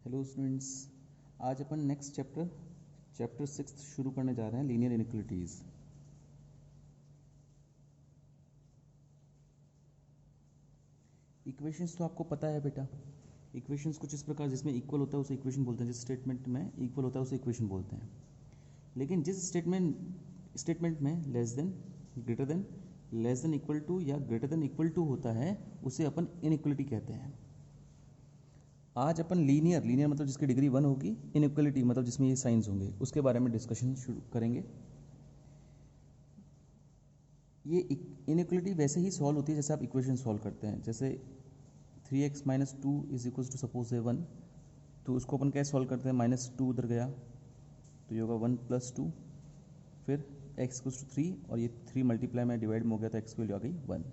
Hello students, आज अपन next chapter 6 शुरू करने जा रहे हैं, लीनियर इनइक्वालिटीज़। इक्वेशंस तो आपको पता है बेटा। इक्वेशंस कुछ इस प्रकार, जिसमें इक्वल होता है उसे इक्वेशन बोलते हैं, जिस स्टेटमेंट में इक्वल होता है उसे इक्वेशन बोलते हैं। लेकिन जिस स्टेटमेंट में less than, greater than, less than equal to या ग्रेटर देन इक्वल टू होता है उसे अपन इनइक्वालिटी कहते हैं। आज अपन लीनियर मतलब जिसकी डिग्री 1 होगी, इनइक्वालिटी मतलब जिसमें ये साइंस होंगे, उसके बारे में डिस्कशन शुरू करेंगे। ये इनइक्वालिटी वैसे ही सॉल्व होती है जैसे आप इक्वेशन सॉल्व करते हैं। जैसे 3x - 2 is equal to suppose 1, तो उसको अपन कैसे सॉल्व करते हैं? -2 उधर गया तो ये होगा 1 + 2, फिर x = 3 और ये 3 मल्टीप्लाई में डिवाइड में हो गया तो x की वैल्यू आ गई 1।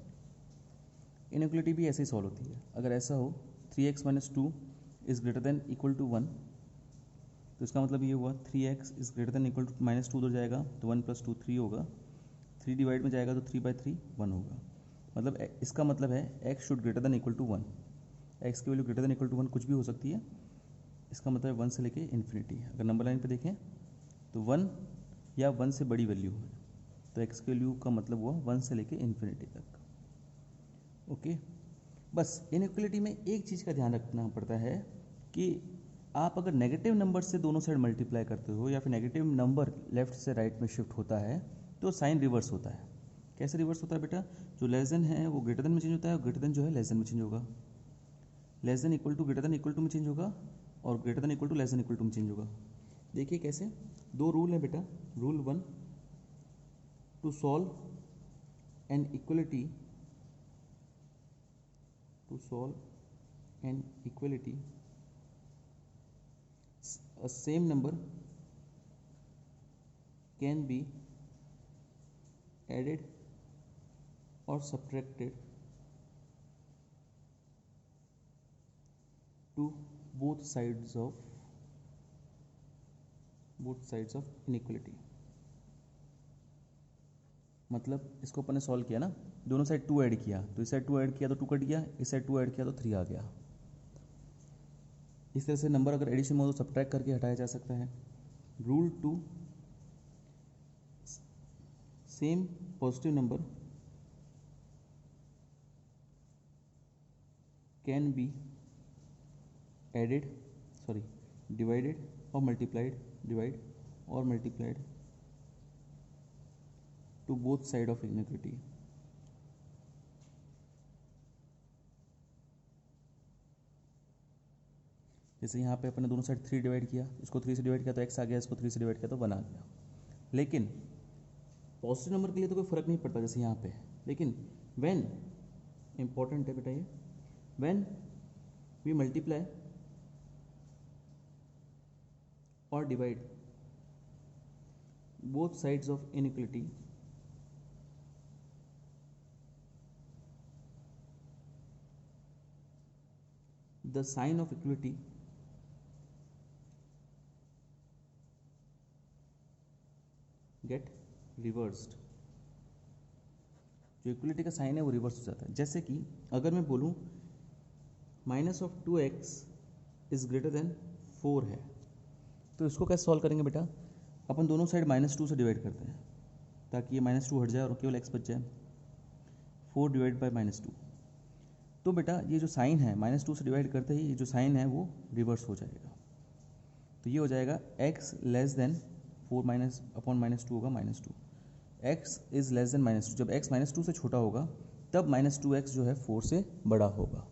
इनइक्वालिटी भी ऐसे ही सॉल्व होती है। अगर ऐसा हो 3x - 2 is greater than equal to 1, तो इसका मतलब ये हुआ 3x is greater than equal to -2 उधर जाएगा तो 1 + 2 3 होगा, 3 डिवाइड में जाएगा तो 3/3 1 होगा। मतलब इसका मतलब है x should greater than equal to 1। x की value greater than equal to 1 कुछ भी हो सकती है। इसका मतलब 1 से लेके इन्फिनिटी। अगर नंबर लाइन पे देखें तो 1 या 1 से बड़ी वैल्यू है तो x की वैल्यू का मतलब हुआ 1 से लेके इन्फिनिटी तक। ओके, बस इनइक्वालिटी में एक चीज़ का ध्यान रखना पड़ता है कि आप अगर नेगेटिव नंबर से दोनों साइड मल्टीप्लाई करते हो या फिर नेगेटिव नंबर लेफ्ट से राइट में शिफ्ट होता है तो साइन रिवर्स होता है। कैसे रिवर्स होता है बेटा? जो लेस देन है वो ग्रेटर देन में चेंज होता है और ग्रेटर देन जो है लेस देन में चेंज होगा। Less than equal to greater than equal to में चेंज होगा और greater than equal to less than equal to में चेंज होगा। देखिए कैसे, दो रूल है बेटा। Rule 1, to solve an equality, a same number can be added or subtracted to both sides of inequality। मतलब इसको अपन ने सॉल्व किया ना, दोनों साइड 2 ऐड किया तो इस साइड 2 ऐड किया तो 2 कट गया, इस साइड 2 ऐड किया तो 3 आ गया। इस तरह से नंबर अगर एडिशन में हो तो सब्ट्रैक्ट करके हटाया जा सकता है। Rule 2, same positive number can be divided or multiplied to both side of inequality। जैसे यहाँ पे अपने दोनों साइड 3 डिवाइड किया, इसको 3 से डिवाइड किया तो x आ गया, इसको 3 से डिवाइड किया तो 1 आ गया। लेकिन पॉजिटिव नंबर के लिए तो कोई फर्क नहीं पड़ता जैसे यहाँ पे। लेकिन व्हेन, इंपॉर्टेंट है बेटा ये, when we multiply or divide both sides of inequality, the sign of equality get reversed। जो इक्वलिटी का साइन है वो रिवर्स हो जाता है। जैसे कि अगर मैं बोलूँ -2x इज ग्रेटर देन 4 है, तो इसको कैसे सॉल्व करेंगे बेटा? अपन दोनों साइड -2 से डिवाइड करते हैं ताकि ये -2 हट जाए और केवल x बच जाए। 4 डिवाइड बाय -2, तो बेटा ये जो साइन है -2 से डिवाइड करते ही ये जो साइन है वो रिवर्स हो जाएगा। तो ये हो जाएगा x लेस देन 4 -2 होगा -2। x is less then -2। जब x -2 से छोटा होगा तब -2x जो है 4 से बड़ा होगा।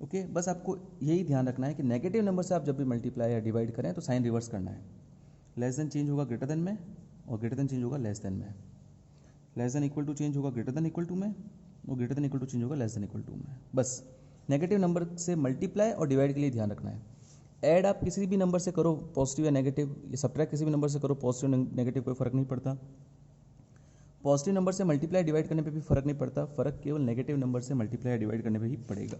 ओके, बस आपको यही ध्यान रखना है कि नेगेटिव नंबर से आप जब भी मल्टीप्लाई या डिवाइड करें तो साइन रिवर्स करना है। लेस देन चेंज होगा ग्रेटर देन में और ग्रेटर देन चेंज होगा लेस देन में। Less than equal to change होगा ग्रेटर देन इक्वल टू में और greater than equal to change होगा लेस देन इक्वल टू में। बस नेगेटिव नंबर से मल्टीप्लाई और डिवाइड के लिए ध्यान रखना है। ऐड आप किसी भी नंबर से करो, पॉजिटिव या नेगेटिव, या सब्ट्रैक्ट किसी भी नंबर से करो, पॉजिटिव नेगेटिव कोई फर्क नहीं पड़ता। पॉजिटिव नंबर से मल्टीप्लाई डिवाइड करने पे भी फर्क नहीं पड़ता, फर्क केवल नेगेटिव नंबर से मल्टीप्लाई या डिवाइड करने पे ही पड़ेगा।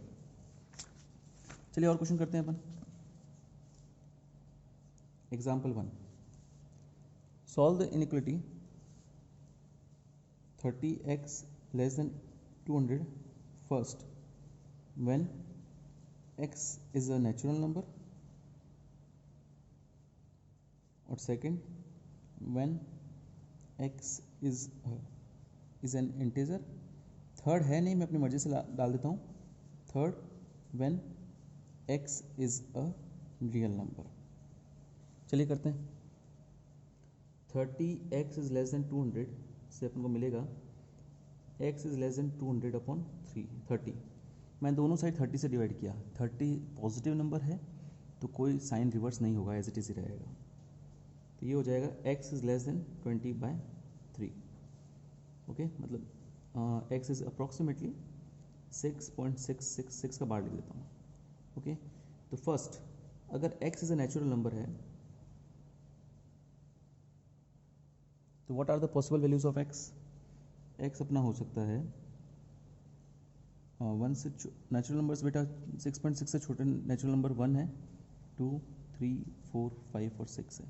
चलिए और क्वेश्चन करते हैं अपन। Example 1, solve the inequality 30x less than 200 first when x is a natural number, और second when x is an integer, third है नहीं, मैं अपनी मर्जी से डाल देता हूँ, third when x is a real number। चलिए करते हैं। 30x is less than 200 से अपन को मिलेगा x is less than 200 upon 30। मैं दोनों साइड 30 से डिवाइड किया, 30 पॉजिटिव नंबर है तो कोई साइन रिवर्स नहीं होगा, एज इट इज ही रहेगा। तो ये हो जाएगा x is less than 20/3। Okay, मतलब x is approximately 6.666 का बार लिख देता हूँ। ओके, तो फर्स्ट अगर x is a natural number है तो what are the possible values of x? x अपना हो सकता है 1 से नेचुरल नंबर्स बेटा 6.6 से छोटे नेचुरल नंबर 1 है, 2, 3, 4, 5 और 6 है।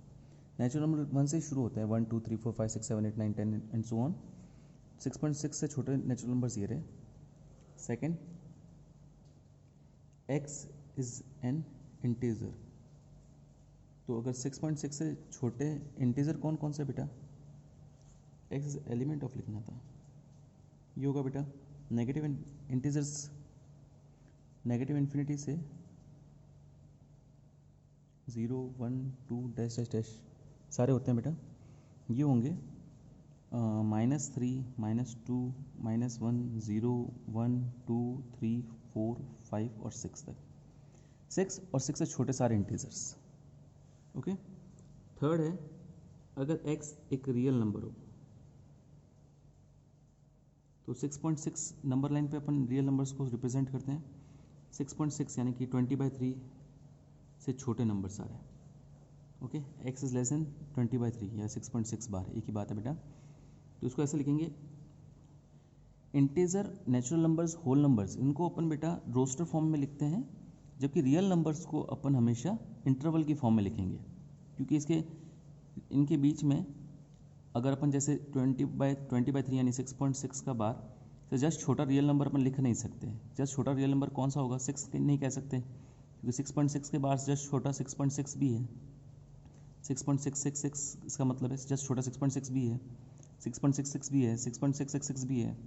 नेचुरल नंबर 1 से शुरू होता है, 1, 2, 3, 4, 5, 6, 7, 8, 9, 10 एंड सो ऑन। 6.6 से छोटे नेचुरल नंबर्स ये रहे। Second, x is an integer, तो अगर 6.6 से छोटे इंटीजर कौन कौन से बेटा? x इज एलिमेंट ऑफ लिखना था, ये होगा बेटा नेगेटिव इंटीजर्स, नेगेटिव इन्फिनिटी से 0, 1, 2 डैश डैश डैश सारे होते हैं बेटा, ये होंगे -3, -2, -1, 0, 1, 2, 3, 4, 5 और 6 तक। 6 और 6 से छोटे सारे इंटीजर्स। ओके, थर्ड है अगर x एक रियल नंबर हो तो 6.6 नंबर लाइन पे अपन रियल नंबर्स को रिप्रेजेंट करते हैं। 6.6 यानी कि 20/3 से छोटे नंबर सारे। Okay, x is less then 20/3 या 6.6 बार, एक ही बात है बेटा। तो इसको ऐसे लिखेंगे, integer, natural numbers, whole numbers, इनको अपन बेटा रोस्टर फॉर्म में लिखते हैं, जबकि रियल नंबर्स को अपन हमेशा इंटरवल की फॉर्म में लिखेंगे, क्योंकि इनके बीच में अगर अपन जैसे 20/3 यानी 6.6 का बार तो जस्ट छोटा रियल नंबर अपन लिख नहीं सकते। जस्ट छोटा रियल नंबर कौन सा होगा? 6 नहीं कह सकते, क्योंकि 6.6 के बार जस्ट छोटा 6.6 भी है। 6.666 इसका मतलब है जस्ट छोटा 6.6 भी है, 6.66 भी है, 6.666 भी है।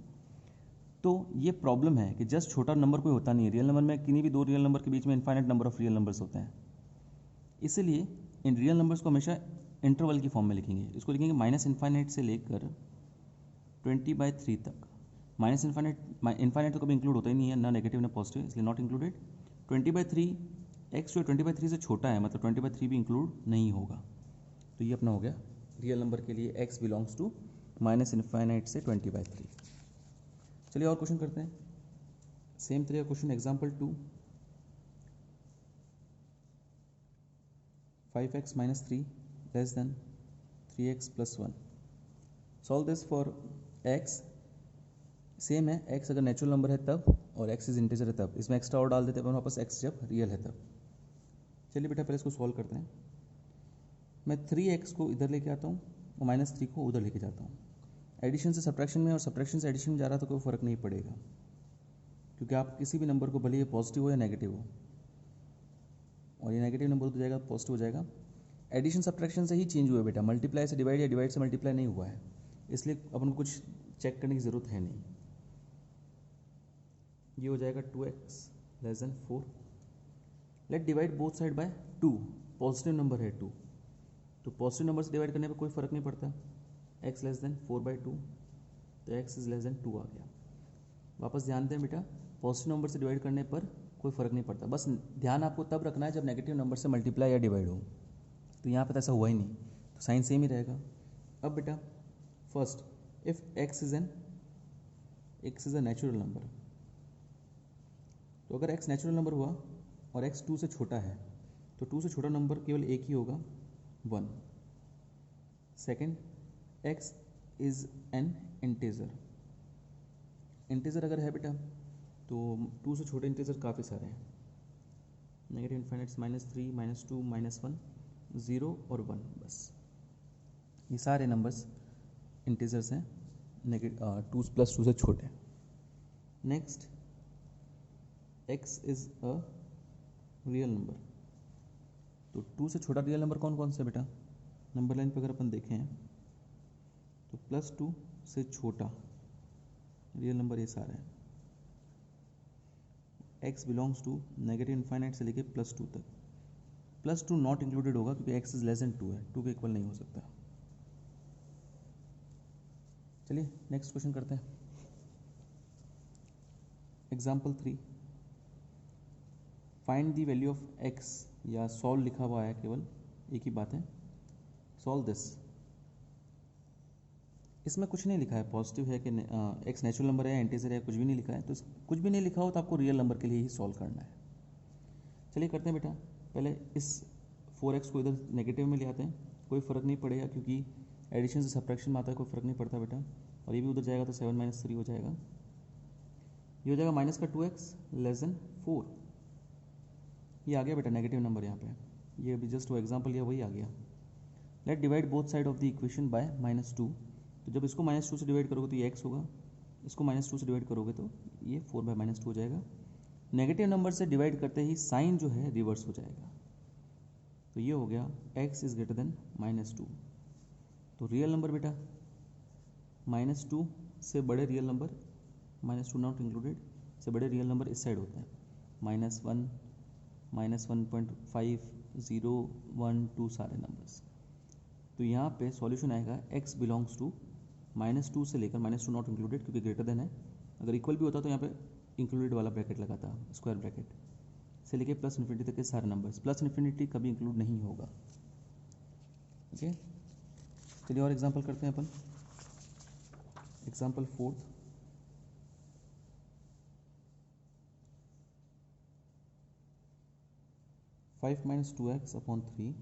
तो ये प्रॉब्लम है कि जस्ट छोटा नंबर कोई होता नहीं है। रियल नंबर में किन्हीं भी दो रियल नंबर के बीच में infinite number of real numbers होते हैं, इसलिए इन रियल नंबर्स को हमेशा इंटरवल की फॉर्म में लिखेंगे। इसको लिखेंगे -इनफाइनाइट से लेकर 20/3 तक। इनफाइनाइट तो कभी इंक्लूड होता ही नहीं है, ना नेगेटिव ना पॉजिटिव, इसलिए नॉट इंक्लूडेड। 20/3 x जो 20/3 से छोटा है, मतलब 20/3 भी इंक्लूड नहीं होगा। तो ये अपना हो गया रियल नंबर के लिए x बिलोंग्स टू -इनफाइनाइट से 20/3। चलिए और क्वेश्चन करते हैं। सेम तरह का question, example 2, 5x - 3 less than 3x + 1। Solve this for x। Same है, x अगर नेचुरल नंबर है तब, और x इज इंटीजर है तब। इसमें एक्स्ट्रा और डाल देते हैं वापस x जब रियल है तब। चलिए बेटा पहले इसको सॉल्व करते हैं। मैं 3x को इधर लेके आता हूँ और -3 को उधर लेके जाता हूँ। एडिशन से सब्ट्रैक्शन में और सब्ट्रैक्शन से एडिशन में जा रहा तो कोई फ़र्क नहीं पड़ेगा, क्योंकि आप किसी भी नंबर को भले ये पॉजिटिव हो या नेगेटिव हो, और ये नेगेटिव नंबर हो जाएगा पॉजिटिव हो जाएगा। एडिशन सब्ट्रैक्शन से ही चेंज हुआ है बेटा, मल्टीप्लाई से डिवाइड या डिवाइड से मल्टीप्लाई नहीं हुआ है, इसलिए अपन को कुछ चेक करने की ज़रूरत है नहीं। ये हो जाएगा 2x < 4। Let divide both side by 2। Positive number है 2, तो पॉजिटिव नंबर से डिवाइड करने पर कोई फ़र्क नहीं पड़ता। x < 4/2, तो x इज < 2 आ गया। वापस ध्यान दें बेटा, पॉजिटिव नंबर से डिवाइड करने पर कोई फ़र्क नहीं पड़ता, बस ध्यान आपको तब रखना है जब नेगेटिव नंबर से मल्टीप्लाई या डिवाइड हो। तो यहाँ पर तो ऐसा हुआ ही नहीं, तो साइन सेम ही रहेगा। अब बेटा first, if x is a natural number, तो अगर x नेचुरल नंबर हुआ और x 2 से छोटा है, तो 2 से छोटा नंबर केवल एक ही होगा, 1। Second, x is an integer. Integer अगर है बेटा तो 2 से छोटे इंटीजर काफ़ी सारे हैं, नेगेटिव इनफाइनाइट्स -3, -2, -1, 0 और 1, बस ये सारे नंबर्स इंटीजर्स हैं, 2 + 2 से छोटे। Next, x is a real number. तो 2 से छोटा रियल नंबर कौन कौन सा बेटा? नंबर लाइन पे अगर अपन देखें तो +2 से छोटा रियल नंबर ये सारा है। x belongs to negative infinite से लेके +2 तक। +2 नॉट इंक्लूडेड होगा क्योंकि x इज लेस देन 2 है, 2 के इक्वल नहीं हो सकता। चलिए नेक्स्ट क्वेश्चन करते हैं। Example 3, find the value of x, या सॉल्व लिखा हुआ है, केवल एक ही बात है, सॉल्व दिस। इसमें कुछ नहीं लिखा है पॉजिटिव है कि x नेचुरल नंबर है, इंटीजर है, कुछ भी नहीं लिखा है। तो कुछ भी नहीं लिखा हो तो आपको रियल नंबर के लिए ही सॉल्व करना है। चलिए करते हैं बेटा। पहले इस 4x को इधर नेगेटिव में ले आते हैं, कोई फ़र्क नहीं पड़ेगा क्योंकि एडिशन से सब्ट्रैक्शन में आता है, कोई फ़र्क नहीं पड़ता बेटा। और ये भी उधर जाएगा तो 7 - 3 हो जाएगा। ये हो जाएगा माइनस का 2x < 4। ये आ गया बेटा नेगेटिव नंबर यहाँ पे। ये अभी जस्ट वो एग्जाम्पल लिया वही आ गया। Let divide both side of the equation by -2। तो जब इसको -2 से डिवाइड करोगे तो ये x होगा, इसको -2 से डिवाइड करोगे तो ये 4/-2 हो जाएगा। नेगेटिव नंबर से डिवाइड करते ही साइन जो है रिवर्स हो जाएगा। तो ये हो गया x इज ग्रेटर देन -2। तो रियल नंबर बेटा -2 से बड़े रियल नंबर, -2 नॉट इंक्लूडेड, से बड़े रियल नंबर इस साइड होते हैं। -1, -1.5, 0, 1, 2 सारे नंबर्स। तो यहाँ पे सॉल्यूशन आएगा x बिलोंग्स टू -2 से लेकर -2 नॉट इंक्लूडेड क्योंकि ग्रेटर देन है। अगर इक्वल भी होता तो यहाँ पे इंक्लूडेड वाला ब्रैकेट लगाता, स्क्वायर ब्रैकेट, से लेके +∞ तक के सारे नंबर्स। +∞ कभी इंक्लूड नहीं होगा। ओके, चलिए और एग्जांपल करते हैं अपन। Example 4, (5 - 2x upon 3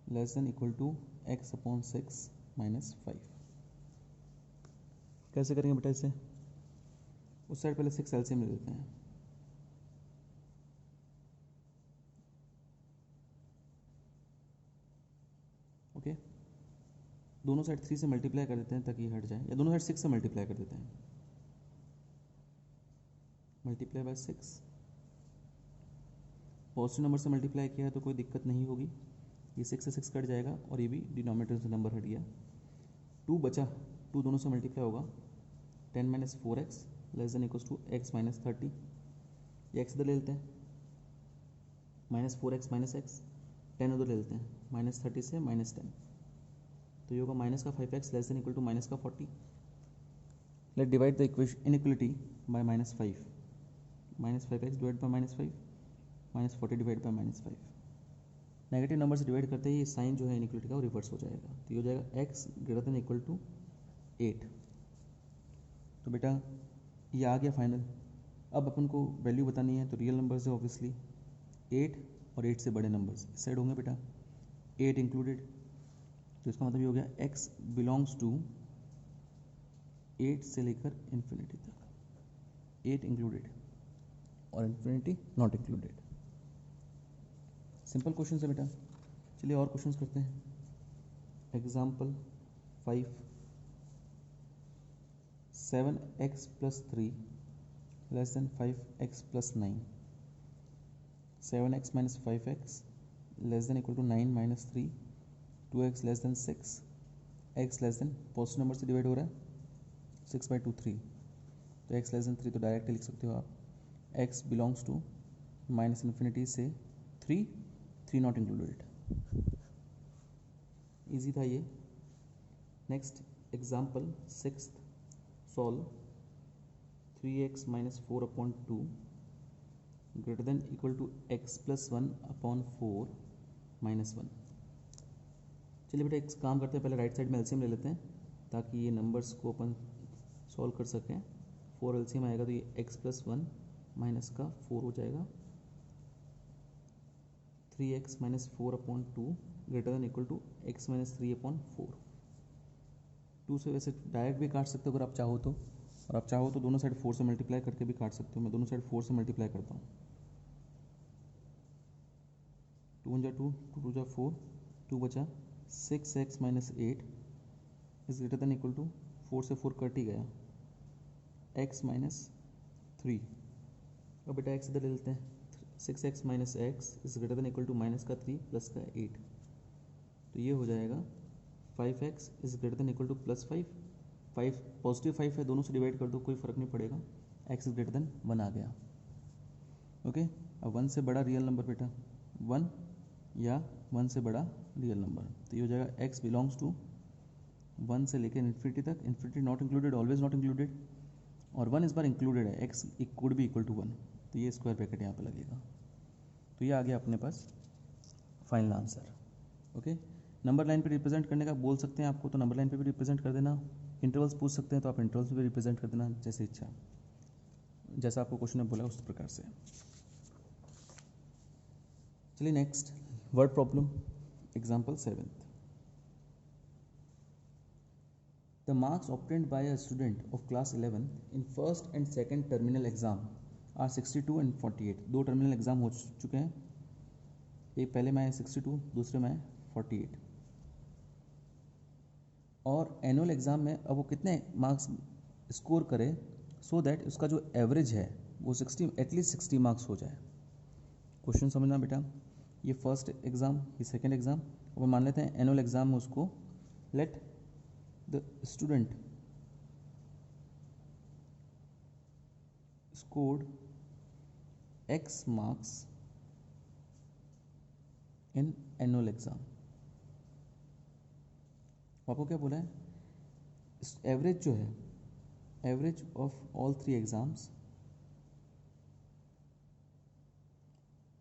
less than equal to x upon 6 - 5। कैसे करेंगे बेटा इसे? उस साइड पहले 6 एलसीएम ले लेते हैं। ओके, दोनों साइड 3 से मल्टीप्लाई कर देते हैं ताकि हट जाए, या दोनों साइड 6 से मल्टीप्लाई कर देते हैं। मल्टीप्लाई बाय 6, पॉजिटिव नंबर से मल्टीप्लाई किया है तो कोई दिक्कत नहीं होगी। ये 6 से 6 कट जाएगा और ये भी डिनोमिनेटर से नंबर हट गया। 2 बचा, 2 दोनों से मल्टीप्लाई होगा। 10 - 4x less than equals to x - 30। ये x इधर ले लेते हैं, -4x - x, 10 उधर ले लेते हैं, -30 से -10। तो ये होगा माइनस का 5x less than equal to minus का 40। Let divide the equation inequality by -5। -5x divide by -5, -40 divide by -5। Negative number से डिवाइड करते ही साइन जो है इनइक्वलिटी का वो रिवर्स हो जाएगा। तो ये हो जाएगा x greater than equal to 8। तो बेटा ये आ गया फाइनल। अब अपन को वैल्यू बतानी है, तो रियल नंबर से ऑब्वियसली 8 और 8 से बड़े नंबर्स इस साइड होंगे बेटा, 8 इंक्लूडेड। तो इसका मतलब ये हो गया x बिलोंग्स टू 8 से लेकर इन्फिनिटी तक, 8 इंक्लूडेड और infinity not included. Simple question है बेटा। चलिए और क्वेश्चंस करते हैं। Example 5, 7x + 3 less than 5x + 9। 7x - 5x less than equal to 9 - 3, 2x less than 6, x less than, positive number से डिवाइड हो रहा है, 6/2 3। तो x लेस देन 3 तो डायरेक्ट लिख सकते हो आप। x बिलोंग्स टू -∞ से 3 नॉट इंक्लूडेड। इजी था ये। Next example 6, solve 3x - 4 upon 2 greater than equal to x + 1 upon 4 - 1। चलिए बेटा एक काम करते हैं, पहले राइट साइड में एलसीएम ले लेते हैं ताकि ये नंबर्स को अपन सॉल्व कर सकें। 4 एलसीएम आएगा तो ये x + 1 माइनस का 4 हो जाएगा। 3x - 4 upon 2 greater than equal to x - 3 upon 4। 2 से वैसे डायरेक्ट भी काट सकते हो अगर आप चाहो तो, और आप चाहो तो दोनों साइड 4 से मल्टीप्लाई करके भी काट सकते हो। मैं दोनों साइड 4 से मल्टीप्लाई करता हूँ। 2 × 2, 2 × 4, 2 बचा, 6x - 8 is greater than equal to, 4 से 4 कट ही गया, x - 3। अब बेटा x इधर ले लेते हैं, 6x minus x is greater than equal to minus का 3 प्लस का 8, तो ये हो जाएगा 5x is greater than equal two plus 5, 5 positive 5 है, दोनों से डिवाइड कर दो, कोई फ़र्क नहीं पड़ेगा, x इज ग्रेटर देन 1 आ गया। ओके, अब 1 से बड़ा रियल नंबर बेटा 1 या 1 से बड़ा रियल नंबर, तो ये हो जाएगा x बिलोंग्स टू 1 से लेकर इन्फिनिटी तक, infinity not included, always not included, और 1 इस बार इंक्लूडेड है, x कुड भी इक्वल टू 1, तो ये स्क्वायर ब्रैकेट यहाँ पे लगेगा। तो ये आ गया अपने पास final answer. Okay, number line पे रिप्रेजेंट करने का बोल सकते हैं आपको, तो नंबर लाइन पे भी रिप्रेजेंट कर देना, इंटरवल्स पूछ सकते हैं तो आप इंटरवल्स पे भी रिप्रेजेंट कर देना, जैसे इच्छा, जैसा आपको क्वेश्चन में बोला उस प्रकार से। चलिए next word problem, example 7th। The marks obtained by a student of class 11 in first and second terminal exam are 62 and 48। दो टर्मिनल एग्जाम हो चुके हैं, एक पहले में आए 62, दूसरे में आए 48, और एनुअल एग्ज़ाम में अब वो कितने मार्क्स स्कोर करे सो दैट उसका जो एवरेज है वो 60, एटलीस्ट 60 मार्क्स हो जाए। क्वेश्चन समझना बेटा, ये फर्स्ट एग्ज़ाम, ये सेकेंड एग्ज़ाम, अब मान लेते हैं एनुअल एग्ज़ाम में उसको late the student scored x marks in annual exam। आपको क्या बोला है, एवरेज जो है, average of all 3 exams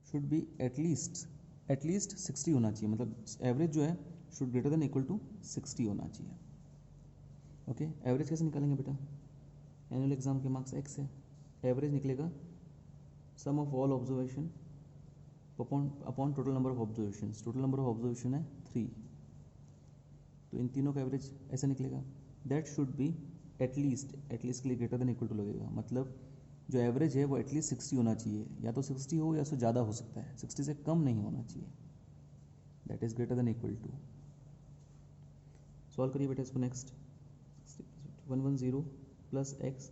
should be at least 60 होना चाहिए, मतलब एवरेज जो है should greater than equal to 60 होना चाहिए। ओके, एवरेज कैसे निकालेंगे बेटा, एनुअल एग्जाम के मार्क्स x है, एवरेज निकलेगा sum of all observation upon total number of observation, total number of observation है 3, तो इन तीनों का एवरेज ऐसा निकलेगा, दैट शुड बी एटलीस्ट के लिए ग्रेटर देन इक्वल टू लगेगा, मतलब जो एवरेज है वो एटलीस्ट 60 होना चाहिए, या तो 60 हो या उससे ज़्यादा हो सकता है, 60 से कम नहीं होना चाहिए, that is greater than equal to. Solve करिए बेटा इसको। नेक्स्ट 110 प्लस एक्स,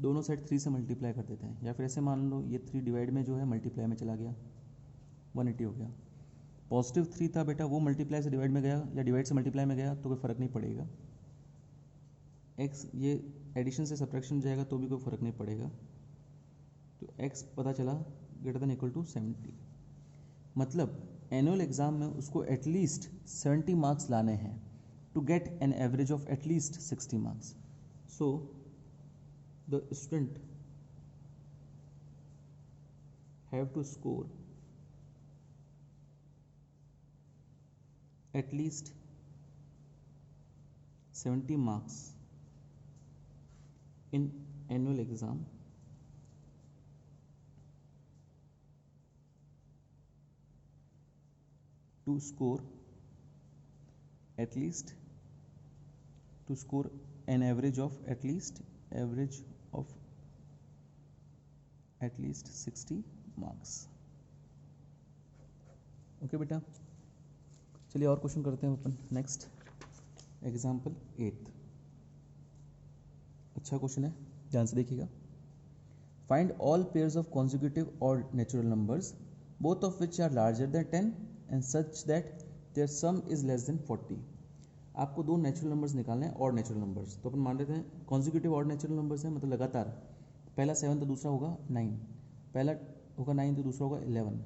दोनों साइड 3 से मल्टीप्लाई कर देते हैं, या फिर ऐसे मान लो ये 3 डिवाइड में जो है मल्टीप्लाई में चला गया, 180 हो गया। पॉजिटिव 3 था बेटा, वो मल्टीप्लाई से डिवाइड में गया या डिवाइड से मल्टीप्लाई में गया तो कोई फ़र्क नहीं पड़ेगा, एक्स ये एडिशन से सब्ट्रैक्शन हो जाएगा तो भी कोई फ़र्क नहीं पड़ेगा, तो x पता चला ग्रेटर देन इक्वल टू 70, मतलब एनुअल एग्जाम में उसको एटलीस्ट 70 मार्क्स लाने हैं to get an average of at least 60 marks. So the student have to score at least 70 marks in annual exam to score an average of at least 60 marks। Okay बेटा, चलिए और question करते हैं अपन। Next example 8, अच्छा question है, ध्यान से देखिएगा। Find all pairs of consecutive और natural numbers both of which are larger than 10 and such that their sum is less than 40। आपको दो नेचुरल नंबर्स निकालने हैं, और नेचुरल नंबर्स, तो अपन मान लेते हैं कॉन्जिक्यूटिव और नेचुरल नंबर्स हैं, मतलब लगातार, पहला 7 तो दूसरा होगा 9, पहला होगा 9 तो दूसरा होगा 11,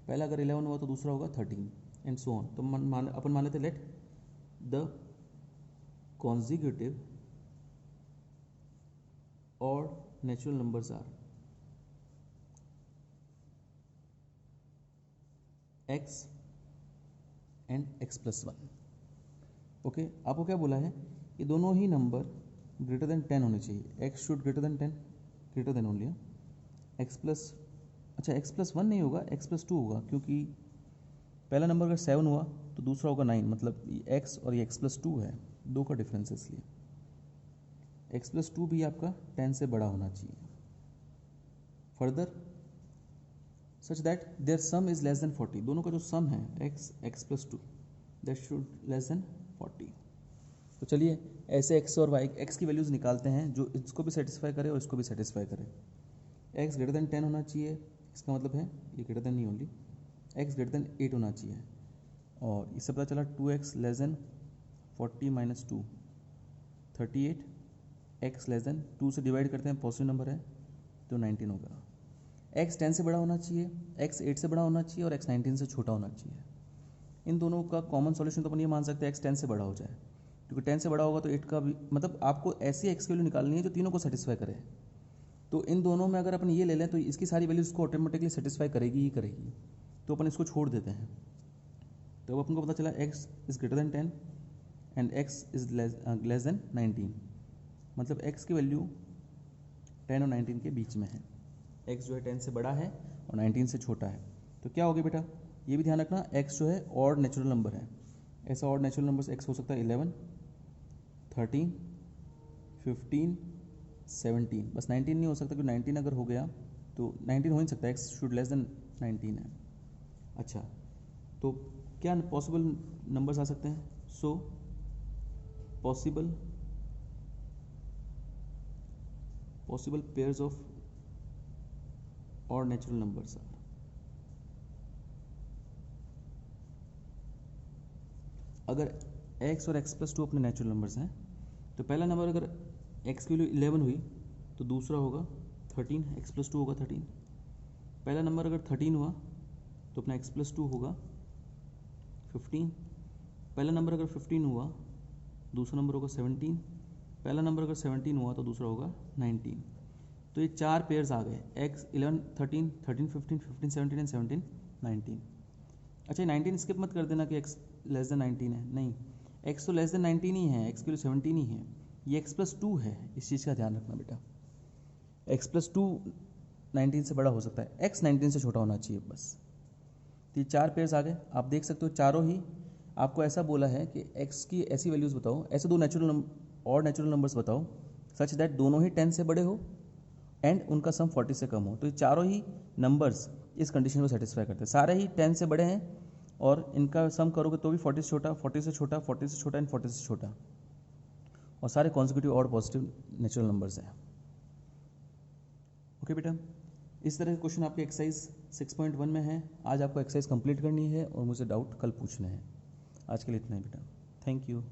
पहला अगर 11 हुआ तो दूसरा होगा 13 एंड सो ऑन। तो अपन मान लेते हैं लेट द कॉन्जिक्यूटिव और natural numbers are x and x plus 1। Okay, आपको क्या बोला है, ये दोनों ही नंबर ग्रेटर देन 10 होने चाहिए, x should greater then 10, greater than only x plus, अच्छा x प्लस 1 नहीं होगा, x प्लस 2 होगा, क्योंकि पहला नंबर अगर 7 हुआ तो दूसरा होगा 9, मतलब ये x और ये x प्लस 2 है, दो का डिफरेंस है, इसलिए x प्लस 2 भी आपका 10 से बड़ा होना चाहिए। Further such that their sum is less than 40, दोनों का जो सम है x plus 2 that should less than 40। तो चलिए ऐसे x और y, x की वैल्यूज़ निकालते हैं जो इसको भी सेटिस्फाई करे और इसको भी सेटिस्फाई करे। x ग्रेटर देन 10 होना चाहिए, इसका मतलब है ये ग्रेटर देन नहीं ओनली x ग्रेटर देन 8 होना चाहिए। और इससे पता चला 2x less than 40 minus 2 38, x less then 2 से डिवाइड करते हैं पॉजिटिव नंबर है तो 19 होगा। x 10 से बड़ा होना चाहिए, x 8 से बड़ा होना चाहिए और x 19 से छोटा होना चाहिए। इन दोनों का कॉमन सॉल्यूशन तो अपन ये मान सकते हैं x 10 से बड़ा हो जाए, क्योंकि 10 से बड़ा होगा तो 8 का भी मतलब आपको ऐसी x की वैल्यू निकालनी है जो तीनों को सेटिस्फाई करे। तो इन दोनों में अगर अपन ये ले लें तो इसकी सारी वैल्यूज को ऑटोमेटिकली सेटिस्फाई करेगी ही करेगी, तो अपन इसको छोड़ देते हैं। तो अब अपन को पता चला x is greater then 10 and x is less than 19, मतलब x की वैल्यू 10 और 19 के बीच में है। x जो है 10 से बड़ा है और 19 से छोटा है, तो क्या हो गया बेटा, ये भी ध्यान रखना x जो है ऑड नेचुरल नंबर है। ऐसा ऑड नेचुरल नंबर x हो सकता है 11, 13, 15, 17, बस 19 नहीं हो सकता, क्योंकि 19 अगर हो गया तो 19 हो ही सकता है, x शुड लेस देन 19 है। अच्छा, तो क्या पॉसिबल नंबर्स आ सकते हैं? सो पॉसिबल पेयर्स ऑफ और नेचुरल नंबर्स आर अगर x और x प्लस 2 अपने नेचुरल नंबर्स हैं तो पहला नंबर अगर x की वैल्यू 11 हुई तो दूसरा होगा 13, x प्लस 2 होगा 13। पहला नंबर अगर 13 हुआ तो अपना x प्लस 2 होगा 15। पहला नंबर अगर 15 हुआ दूसरा नंबर होगा 17। पहला नंबर अगर 17 हुआ तो दूसरा होगा 19। तो ये चार पेयर्स आ गए, x 11, 13, 13, 15, 15, 17 एंड 17, 19। अच्छा, 19 स्किप मत कर देना कि x लेस देन 19 है, नहीं, x तो लेस देन 19 ही है, x के लिए 17 ही है, ये x प्लस 2 है, इस चीज़ का ध्यान रखना बेटा। x प्लस 2 19 से बड़ा हो सकता है, x 19 से छोटा होना चाहिए बस। तो ये चार पेयर्स आ गए, आप देख सकते हो चारों ही आपको ऐसा बोला है कि x की ऐसी वैल्यूज़ बताओ, ऐसे दो नेचुरल नंबर्स बताओ सच दैट दोनों ही 10 से बड़े हो एंड उनका सम 40 से कम हो। तो ये चारों ही नंबर्स इस कंडीशन को सेटिस्फाई करते हैं, सारे ही 10 से बड़े हैं और इनका सम करोगे तो भी 40 से छोटा, 40 से छोटा, 40 से छोटा एंड 40 से छोटा, और सारे कॉन्जिक्यूटिव और पॉजिटिव नेचुरल नंबर्स हैं। ओके बेटा, इस तरह के क्वेश्चन आपके एक्सरसाइज 6.1 में है। आज आपको एक्सरसाइज कंप्लीट करनी है और मुझे डाउट कल पूछने हैं। आज के लिए इतना ही बेटा, थैंक यू।